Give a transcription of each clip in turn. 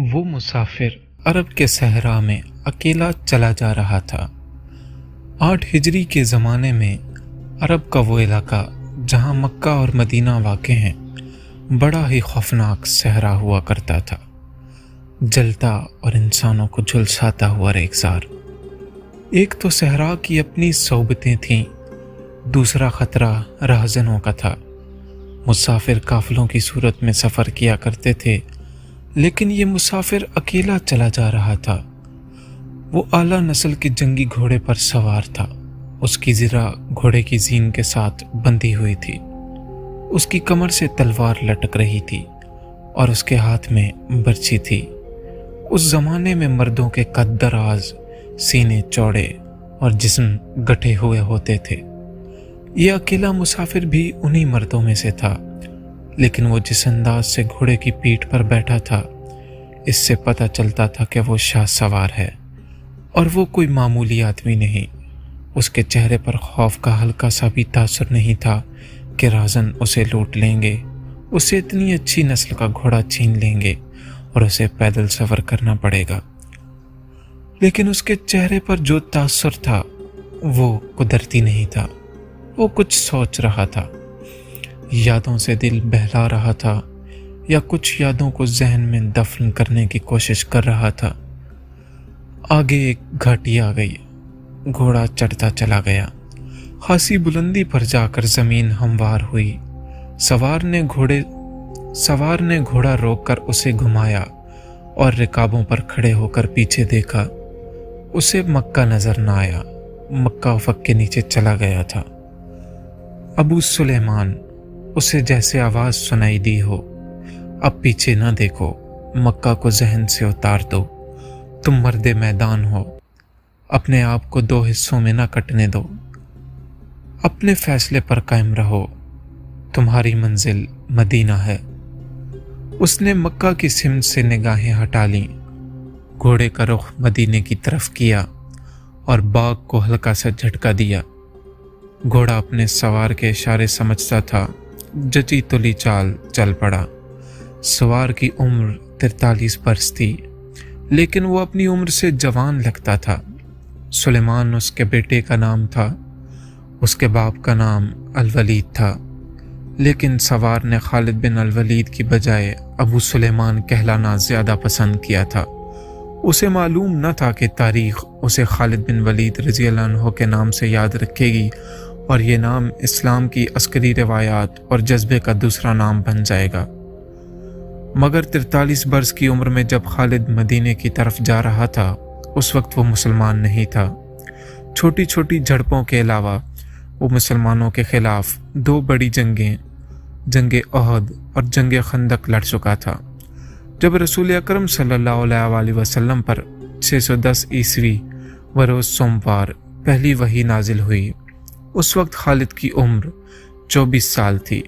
وہ مسافر عرب کے صحرا میں اکیلا چلا جا رہا تھا۔ 8 ہجری کے زمانے میں عرب کا وہ علاقہ جہاں مکہ اور مدینہ واقع ہیں بڑا ہی خوفناک صحرا ہوا کرتا تھا، جلتا اور انسانوں کو جھلساتا ہوا ریگزار۔ ایک تو صحرا کی اپنی صعوبتیں تھیں، دوسرا خطرہ راہزنوں کا تھا۔ مسافر قافلوں کی صورت میں سفر کیا کرتے تھے، لیکن یہ مسافر اکیلا چلا جا رہا تھا۔ وہ اعلیٰ نسل کے جنگی گھوڑے پر سوار تھا۔ اس کی زرہ گھوڑے کی زین کے ساتھ بندھی ہوئی تھی، اس کی کمر سے تلوار لٹک رہی تھی اور اس کے ہاتھ میں برچھی تھی۔ اس زمانے میں مردوں کے قد دراز، سینے چوڑے اور جسم گٹھے ہوئے ہوتے تھے۔ یہ اکیلا مسافر بھی انہی مردوں میں سے تھا، لیکن وہ جس انداز سے گھوڑے کی پیٹھ پر بیٹھا تھا، اس سے پتہ چلتا تھا کہ وہ شاہ سوار ہے اور وہ کوئی معمولی آدمی نہیں۔ اس کے چہرے پر خوف کا ہلکا سا بھی تاثر نہیں تھا کہ راہزن اسے لوٹ لیں گے، اسے اتنی اچھی نسل کا گھوڑا چھین لیں گے اور اسے پیدل سفر کرنا پڑے گا۔ لیکن اس کے چہرے پر جو تاثر تھا وہ قدرتی نہیں تھا۔ وہ کچھ سوچ رہا تھا، یادوں سے دل بہلا رہا تھا یا کچھ یادوں کو ذہن میں دفن کرنے کی کوشش کر رہا تھا۔ آگے ایک گھاٹی آ گئی، گھوڑا چڑھتا چلا گیا۔ خاصی بلندی پر جا کر زمین ہموار ہوئی۔ سوار نے گھوڑا روک کر اسے گھمایا اور رکابوں پر کھڑے ہو کر پیچھے دیکھا۔ اسے مکہ نظر نہ آیا، مکہ افق کے نیچے چلا گیا تھا۔ ابو سلیمان، اسے جیسے آواز سنائی دی ہو، اب پیچھے نہ دیکھو، مکہ کو ذہن سے اتار دو، تم مرد میدان ہو، اپنے آپ کو 2 حصوں میں نہ کٹنے دو، اپنے فیصلے پر قائم رہو، تمہاری منزل مدینہ ہے۔ اس نے مکہ کی سمت سے نگاہیں ہٹا لیں، گھوڑے کا رخ مدینے کی طرف کیا اور باغ کو ہلکا سا جھٹکا دیا۔ گھوڑا اپنے سوار کے اشارے سمجھتا تھا، جچی تلی چال چل پڑا۔ سوار کی عمر 43 برس تھی، لیکن وہ اپنی عمر سے جوان لگتا تھا۔ سلیمان اس کے بیٹے کا نام تھا، اس کے باپ کا نام الولید تھا، لیکن سوار نے خالد بن الولید کی بجائے ابو سلیمان کہلانا زیادہ پسند کیا تھا۔ اسے معلوم نہ تھا کہ تاریخ اسے خالد بن ولید رضی اللہ عنہ کے نام سے یاد رکھے گی اور یہ نام اسلام کی عسکری روایات اور جذبے کا دوسرا نام بن جائے گا۔ مگر 43 برس کی عمر میں جب خالد مدینے کی طرف جا رہا تھا، اس وقت وہ مسلمان نہیں تھا۔ چھوٹی چھوٹی جھڑپوں کے علاوہ وہ مسلمانوں کے خلاف 2 بڑی جنگیں، جنگ احد اور جنگ خندق لڑ چکا تھا۔ جب رسول اکرم صلی اللہ علیہ وآلہ وسلم پر 610 عیسوی بروز سوموار پہلی وحی نازل ہوئی، اس وقت خالد کی عمر 24 سال تھی۔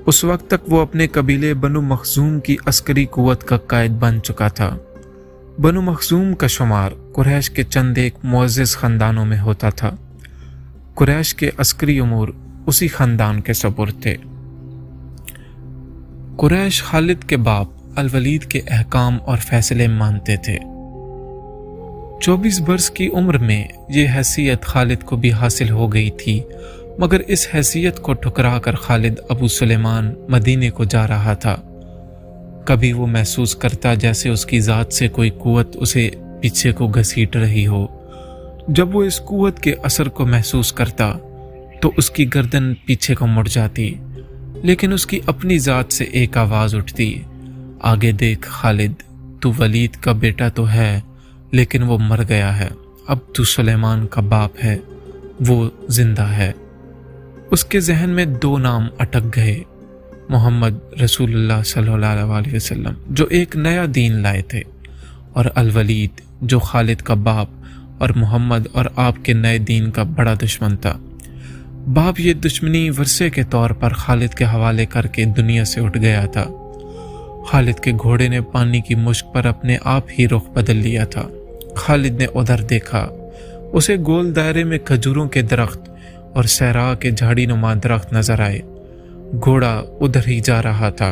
اس وقت تک وہ اپنے قبیلے بنو مخزوم کی عسکری قوت کا قائد بن چکا تھا۔ بنو مخزوم کا شمار قریش کے چند ایک معزز خاندانوں میں ہوتا تھا۔ قریش کے عسکری امور اسی خاندان کے سپرد تھے۔ قریش خالد کے باپ الولید کے احکام اور فیصلے مانتے تھے۔ 24 برس کی عمر میں یہ حیثیت خالد کو بھی حاصل ہو گئی تھی، مگر اس حیثیت کو ٹھکرا کر خالد ابو سلیمان مدینے کو جا رہا تھا۔ کبھی وہ محسوس کرتا جیسے اس کی ذات سے کوئی قوت اسے پیچھے کو گھسیٹ رہی ہو۔ جب وہ اس قوت کے اثر کو محسوس کرتا تو اس کی گردن پیچھے کو مڑ جاتی، لیکن اس کی اپنی ذات سے ایک آواز اٹھتی، آگے دیکھ خالد، تو ولید کا بیٹا تو ہے لیکن وہ مر گیا ہے، اب تو سلیمان کا باپ ہے، وہ زندہ ہے۔ اس کے ذہن میں 2 نام اٹک گئے، محمد رسول اللہ صلی اللہ علیہ وسلم جو ایک نیا دین لائے تھے، اور الولید جو خالد کا باپ اور محمد اور آپ کے نئے دین کا بڑا دشمن تھا۔ باپ یہ دشمنی ورثے کے طور پر خالد کے حوالے کر کے دنیا سے اٹھ گیا تھا۔ خالد کے گھوڑے نے پانی کی مشک پر اپنے آپ ہی رخ بدل لیا تھا۔ خالد نے ادھر دیکھا، اسے گول دائرے میں کھجوروں کے درخت اور صحرا کے جھاڑی نما درخت نظر آئے۔ گھوڑا ادھر ہی جا رہا تھا۔